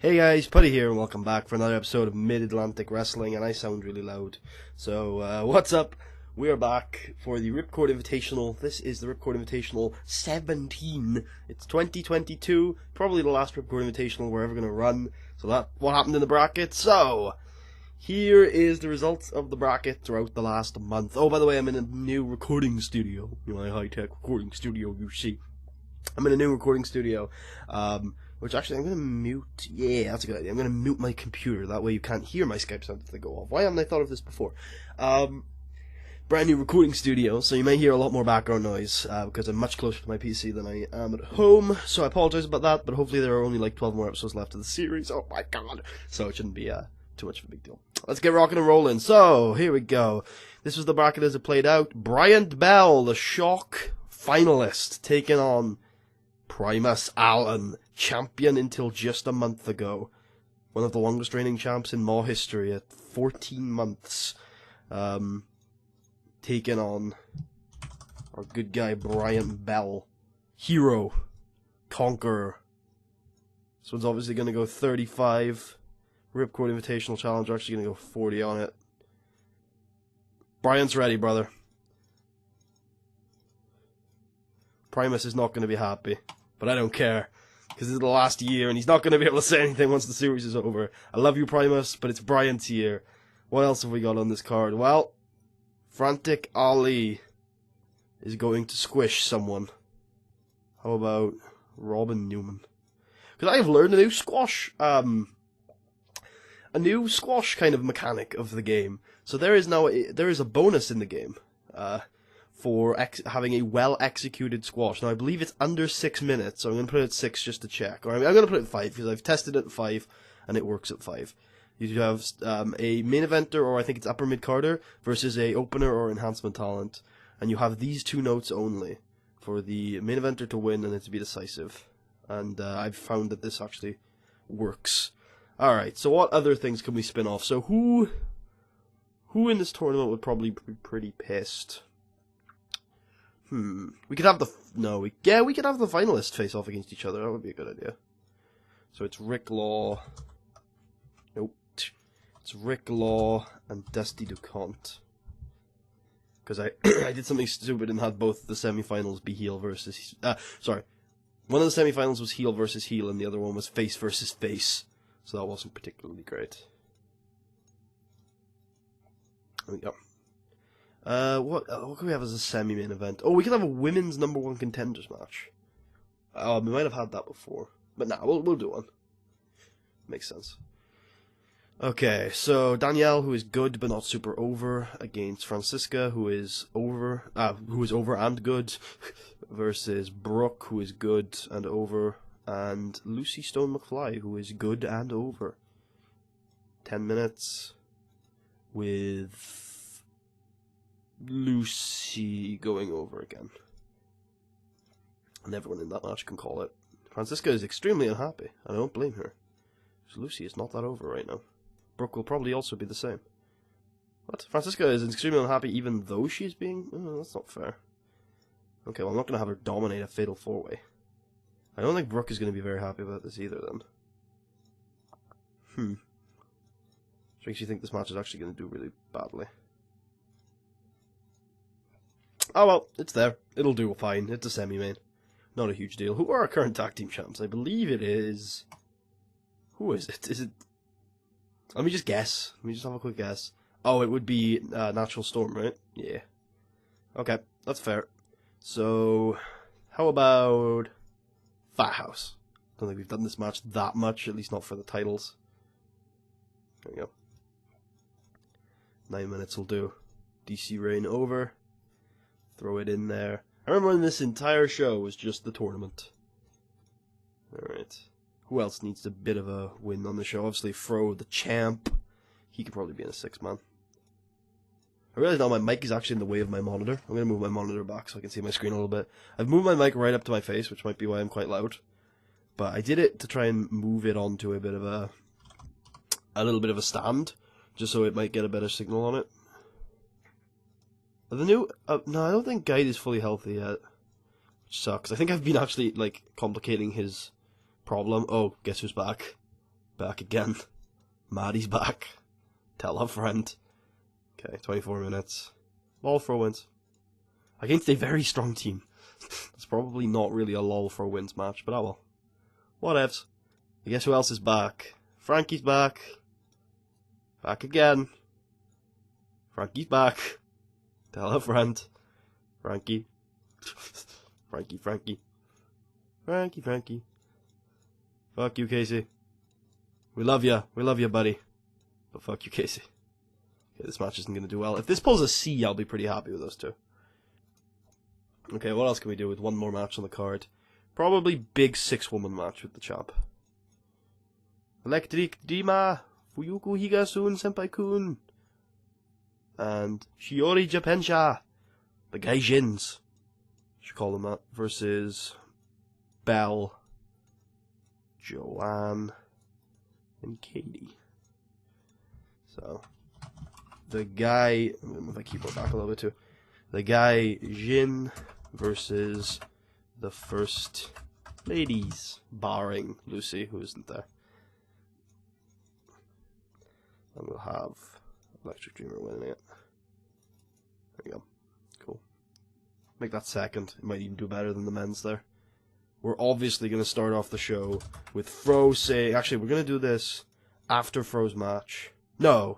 Hey guys, Putty here, and welcome back for another episode of Mid-Atlantic Wrestling, and I sound really loud. So, what's up? We are back for the Chord Invitational. This is the Chord Invitational 17. It's 2022, probably the last Chord Invitational we're ever going to run. So that's what happened in the bracket. So, here is the results of the bracket throughout the last month. Oh, by the way, I'm in a new recording studio. My high-tech recording studio, you see. I'm in a new recording studio, which actually I'm going to mute. Yeah, that's a good idea. I'm going to mute my computer. That way you can't hear my Skype sound if they go off. Why haven't I thought of this before? Brand new recording studio, so you may hear a lot more background noise, because I'm much closer to my PC than I am at home, so I apologize about that, but hopefully there are only like 12 more episodes left of the series. Oh my god! So it shouldn't be, too much of a big deal. Let's get rocking and rolling. So, here we go. This was the bracket as it played out. Bryant Bell, the Shock finalist, taking on Primus Allen, champion until just a month ago. One of the longest reigning champs in Maw history at 14 months. Taking on our good guy Bryant Bell. Hero. Conqueror. This one's obviously going to go 35. Chord Invitational Challenge, we're actually going to go 40 on it. Bryant's ready, brother. Primus is not going to be happy. But I don't care, because this is the last year, and he's not going to be able to say anything once the series is over. I love you, Primus, but it's Bryant's year. What else have we got on this card? Well, Frantic Ali is going to squish someone. How about Robin Newman? Because I have learned a new squash kind of mechanic of the game. So there is now there is a bonus in the game. For having a well-executed squash. Now, I believe it's under 6 minutes, so I'm going to put it at 6 just to check. Or I'm going to put it at 5, because I've tested it at 5, and it works at 5. You have a main eventer, or I think it's upper mid-carder, versus a opener or enhancement talent. And you have these two notes only, for the main eventer to win and it to be decisive. And I've found that this actually works. Alright, so what other things can we spin off? So who in this tournament would probably be pretty pissed? We could have we could have the finalists face off against each other. That would be a good idea. So it's Rick Law. Nope. It's Rick Law and Dusty DuCont. Because I did something stupid and had both the semifinals be heel versus... sorry. One of the semifinals was heel versus heel, and the other one was face versus face. So that wasn't particularly great. There we go. What can we have as a semi-main event? Oh, we could have a women's #1 contenders match. We might have had that before. But nah, we'll do one. Makes sense. Okay, so Danielle, who is good but not super over, against Francisca, who is over and good, versus Brooke, who is good and over, and Lucy Stone McFly, who is good and over. 10 minutes with Lucy going over again. And everyone in that match can call it. Francisca is extremely unhappy, and I don't blame her. Because Lucy is not that over right now. Brooke will probably also be the same. What? Francisca is extremely unhappy even though she's being... Oh, that's not fair. Okay, well I'm not going to have her dominate a Fatal 4-Way. I don't think Brooke is going to be very happy about this either then. Which makes you think this match is actually going to do really badly. Oh well, it's there. It'll do fine. It's a semi-main. Not a huge deal. Who are our current tag team champs? I believe it is... Who is it? Is it... Let me just guess. Let me just have a quick guess. Oh, it would be Natural Storm, right? Yeah. Okay, that's fair. So, how about Fat House? Don't think we've done this match that much, at least not for the titles. There we go. 9 minutes will do. DC Reign over. Throw it in there. I remember when this entire show was just the tournament. Alright. Who else needs a bit of a win on the show? Obviously, Fro, the champ. He could probably be in a 6-man. I realize now my mic is actually in the way of my monitor. I'm going to move my monitor back so I can see my screen a little bit. I've moved my mic right up to my face, which might be why I'm quite loud. But I did it to try and move it onto a little bit of a stand, just so it might get a better signal on it. The new... no, I don't think Guide is fully healthy yet. Which sucks. I think I've been actually, complicating his problem. Oh, guess who's back? Back again. Maddie's back. Tell a friend. Okay, 24 minutes. Lol for wins. Against a very strong team. It's probably not really a lol for wins match, but I will. Whatevs. I guess who else is back? Frankie's back. Back again. Frankie's back. Tell a friend. Frankie. Frankie. Fuck you, Casey. We love ya, buddy. But fuck you, Casey. Okay, this match isn't gonna do well. If this pulls a C, I'll be pretty happy with those two. Okay, what else can we do with one more match on the card? Probably big 6-woman match with the champ. Electric Dima, Fuyuku Higasun Senpai-kun, and Shiori Japensha, the Gaijins, should call them that, versus Belle, Joanne, and Katie. So, the guy, I'm gonna move my keyboard back a little bit too. The guy Jin versus the first ladies, barring Lucy, who isn't there. And we'll have Electric Dreamer winning it. There we go. Cool. Make that second. It might even do better than the men's there. We're obviously going to start off the show with Fro saying... Actually, we're going to do this after Fro's match. No.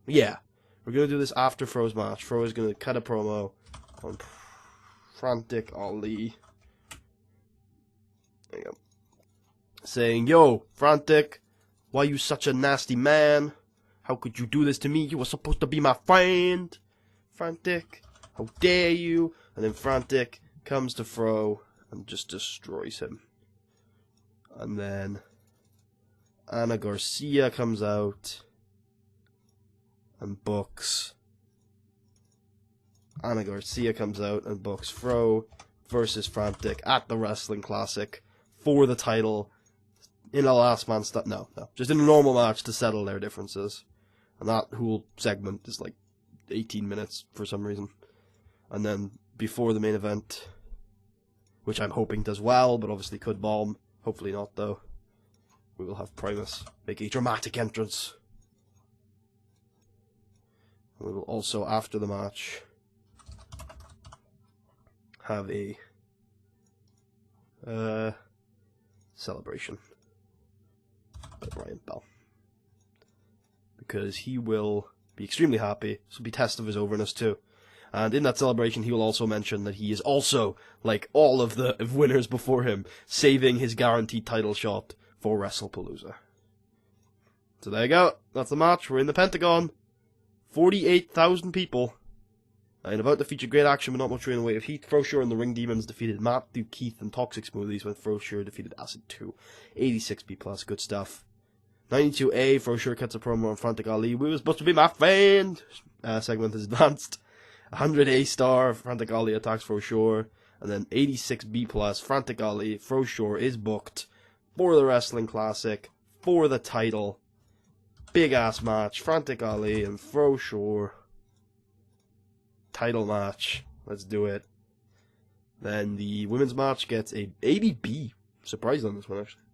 Yeah. We're going to do this after Fro's match. Fro is going to cut a promo on Frantic Ali. There you go. Saying, yo, Frantic... Why you such a nasty man? How could you do this to me? You were supposed to be my friend. Frantic, how dare you? And then Frantic comes to Fro and just destroys him. And then Ana Garcia comes out and books. Ana Garcia comes out and books Fro versus Frantic at the Wrestling Classic for the title. In a last man no. Just in a normal match to settle their differences. And that whole segment is like 18 minutes for some reason. And then before the main event, which I'm hoping does well, but obviously could bomb. Hopefully not though. We will have Primus make a dramatic entrance. We will also, after the match, have a celebration by Brian Bell, because he will be extremely happy. This will be a test of his overness too. And in that celebration, he will also mention that he is also, like all of the winners before him, saving his guaranteed title shot for WrestlePalooza. So there you go. That's the match. We're in the Pentagon. 48,000 people. And about to feature great action, but not much in the way of heat. Frosure and the Ring Demons defeated Matthew, Keith, and Toxic Smoothies, when Frosure defeated Acid 2. 86B+, good stuff. 92A, Frosure cuts a promo on Frantic Ali. We were supposed to be my friend! Segment is advanced. 100A star, Frantic Ali attacks Frosure. And then 86B+, Frantic Ali, Frosure is booked for the Wrestling Classic, for the title. Big ass match, Frantic Ali and Frosure. Title match. Let's do it. Then the women's match gets a 80B. Surprised on this one, actually.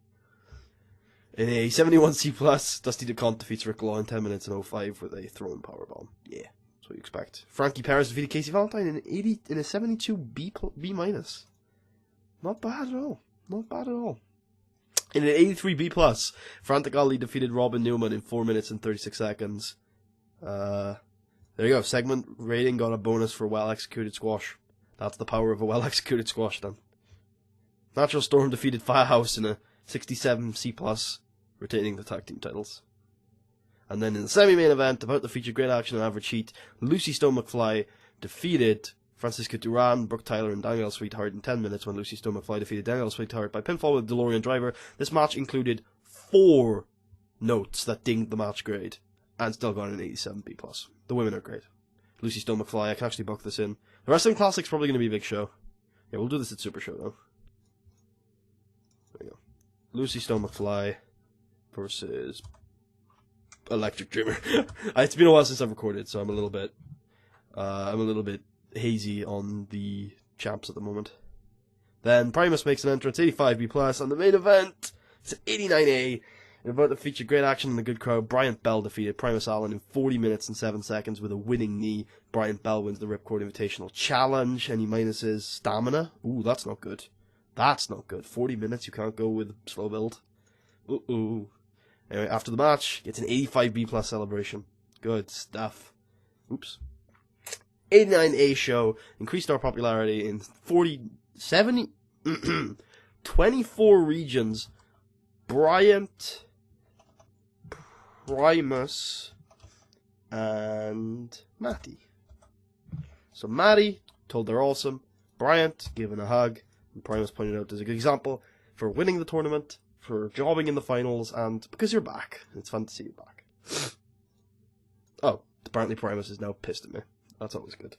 In a 71C+, Dusty DeCont defeats Rick Law in 10 minutes and 05 with a throw-in powerbomb. Yeah, that's what you expect. Frankie Perez defeated Casey Valentine in a 72B-. Not bad at all. Not bad at all. In an 83B+, Frantic Ali defeated Robin Newman in 4 minutes and 36 seconds. There you go. Segment rating got a bonus for well-executed squash. That's the power of a well-executed squash, then. Natural Storm defeated Firehouse in a 67C+, retaining the tag team titles. And then in the semi-main event, about to feature great action and average heat, Lucy Stone McFly defeated Francisca Duran, Brooke Tyler, and Danielle Sweetheart in 10 minutes when Lucy Stone McFly defeated Danielle Sweetheart by pinfall with DeLorean Driver. This match included 4 notes that dinged the match grade, and still got an 87B+. The women are great. Lucy Stone McFly, I can actually book this in. The Wrestling Classic's probably going to be a big show. Yeah, we'll do this at Super Show, though. There we go. Lucy Stone McFly versus Electric Dreamer. It's been a while since I've recorded, so I'm a little bit hazy on the champs at the moment. Then Primus makes an entrance, 85B+, and the main event It's 89A. And about to feature great action and a good crowd. Bryant Bell defeated Primus Allen in 40 minutes and 7 seconds with a winning knee. Bryant Bell wins the Ripcord Invitational Challenge. Any minuses? Stamina? Ooh, that's not good. That's not good. 40 minutes, you can't go with slow build. Ooh. Anyway, after the match, gets an 85B plus celebration. Good stuff. Oops. 89A show increased our popularity in 24 regions. Bryant, Primus, and Matty. So Matty told they're awesome. Bryant given a hug. And Primus pointed out there's a good example for winning the tournament, for jobbing in the finals, and because you're back. It's fun to see you back. Oh, apparently Primus is now pissed at me. That's always good.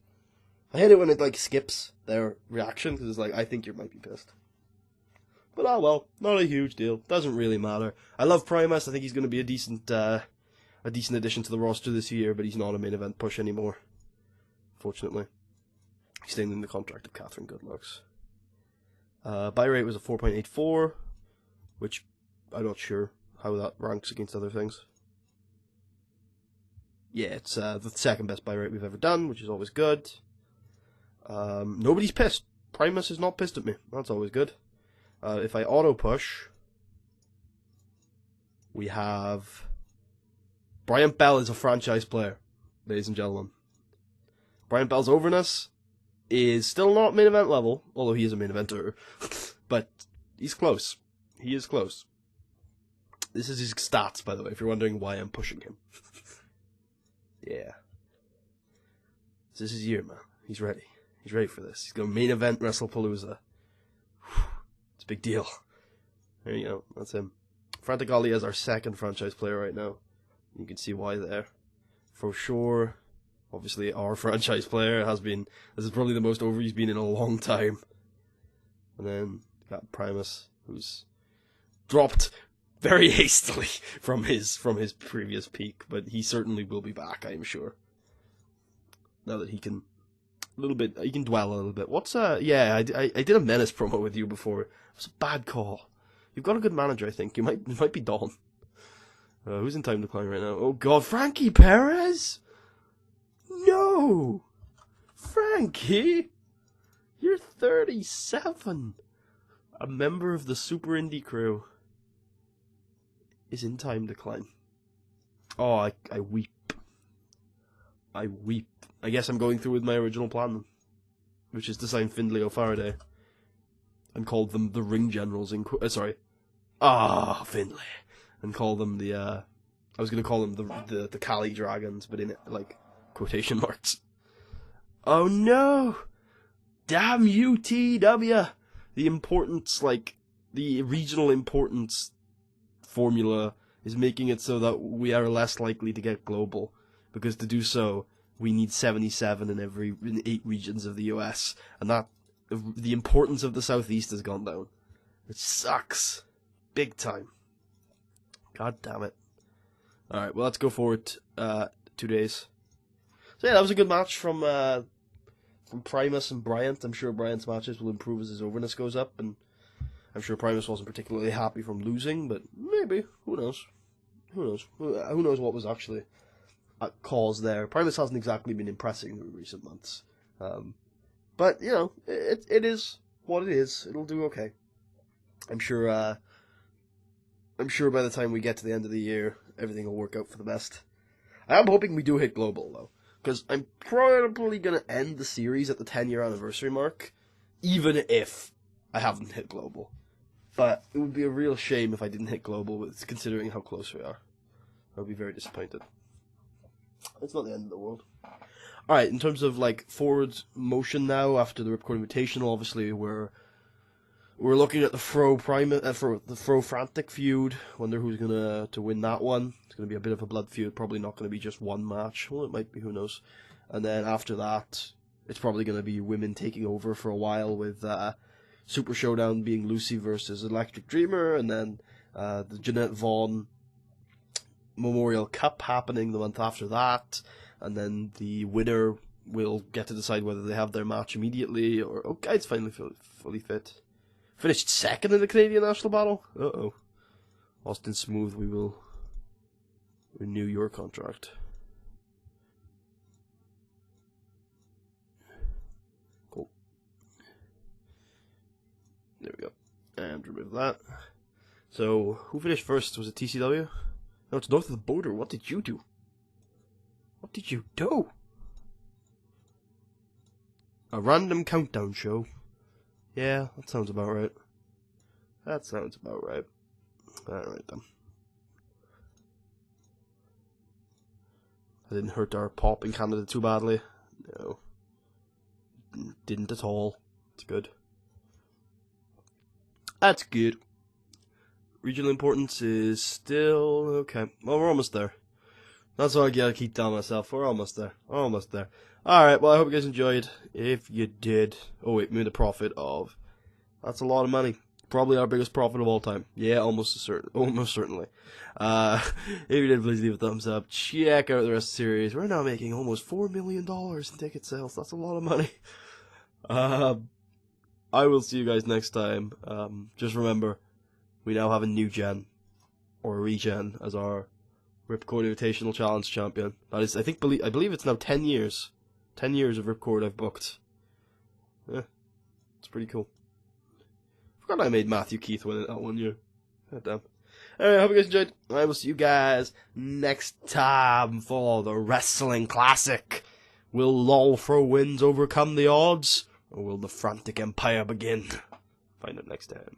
I hate it when it like skips their reaction because it's like, I think you might be pissed. But oh well, not a huge deal. Doesn't really matter. I love Primus. I think he's going to be a decent addition to the roster this year, but he's not a main event push anymore. Fortunately, he's staying in the contract of Catherine Goodlocks. Buy rate was a 4.84, which I'm not sure how that ranks against other things. Yeah, it's the second best buy rate we've ever done, which is always good. Nobody's pissed. Primus is not pissed at me. That's always good. If I auto push, we have Bryant Bell is a franchise player, ladies and gentlemen. Bryant Bell's overness is still not main event level, although he is a main eventer, but he's close. He is close. This is his stats, by the way, if you're wondering why I'm pushing him. Yeah. This is his year, man. He's ready. He's ready for this. He's going to main event WrestlePalooza. It's a big deal. There you go. That's him. Frantic Ali is our second franchise player right now. You can see why there. For sure. Obviously, our franchise player has been... This is probably the most over he's been in a long time. And then got Primus, who's dropped very hastily from his previous peak, but he certainly will be back, I am sure. Now that he can he can dwell a little bit. I did a Menace promo with you before. It was a bad call. You've got a good manager, I think. It might be Dawn. Who's in time decline right now? Oh god, Frankie Perez? No! Frankie? You're 37. A member of the Super Indie crew is in time decline. Oh, I weep. I weep. I guess I'm going through with my original plan, which is to sign Findlay O'Faraday and call them the Ring Generals in... Findlay. And call them the... I was going to call them the Cali Dragons, but in it, like, quotation marks. Oh no! Damn you, TEW! The importance, like, the regional importance formula is making it so that we are less likely to get global. Because to do so, we need 77 in 8 regions of the US. And that, the importance of the Southeast has gone down. It sucks. Big time. God damn it. Alright, well, let's go forward 2 days. So yeah, that was a good match from Primus and Bryant. I'm sure Bryant's matches will improve as his overness goes up, and I'm sure Primus wasn't particularly happy from losing, but maybe. Who knows? Who knows? Who knows what was actually at cause there. Primus hasn't exactly been impressing in recent months. But, you know, it is what it is. It'll do okay. I'm sure by the time we get to the end of the year, everything will work out for the best. I am hoping we do hit global, though, because I'm probably going to end the series at the 10-year anniversary mark, even if I haven't hit global. But it would be a real shame if I didn't hit global, considering how close we are. I would be very disappointed. It's not the end of the world. Alright, in terms of, like, forward motion now, after the Ripcord Invitational, obviously we're looking at the Fro Frantic feud. Wonder who's gonna to win that one. It's gonna be a bit of a blood feud. Probably not gonna be just one match. Well, it might be. Who knows? And then after that, it's probably gonna be women taking over for a while with Super Showdown being Lucy versus Electric Dreamer, and then the Jeanette Vaughn Memorial Cup happening the month after that, and then the winner will get to decide whether they have their match immediately or it's finally fully fit. Finished second in the Canadian National Battle? Uh-oh. Austin Smooth, we will renew your contract. Cool. There we go. And remove that. So, who finished first? Was it TCW? No, it's north of the border. What did you do? What did you do? A random countdown show. Yeah, that sounds about right. That sounds about right. Alright then. I didn't hurt our pop in Canada too badly. No. Didn't at all. It's good. That's good. Regional importance is still okay. Well, we're almost there. That's what I gotta keep telling myself. We're almost there. Almost there. Alright, well, I hope you guys enjoyed. If you did. Oh, wait, made a profit of. That's a lot of money. Probably our biggest profit of all time. Yeah, almost certainly. If you did, please leave a thumbs up. Check out the rest of the series. We're now making almost $4 million in ticket sales. That's a lot of money. I will see you guys next time. Just remember, we now have a new gen, or a regen, as our Ripcord Invitational Challenge champion. That is, I believe it's now 10 years. 10 years of Ripcord I've booked. Yeah, it's pretty cool. Forgot I made Matthew Keith win it that 1 year. God damn. Anyway, I hope you guys enjoyed. I will see you guys next time for the Wrestling Classic. Will Lol for wins overcome the odds? Or will the Frantic Empire begin? Find out next time.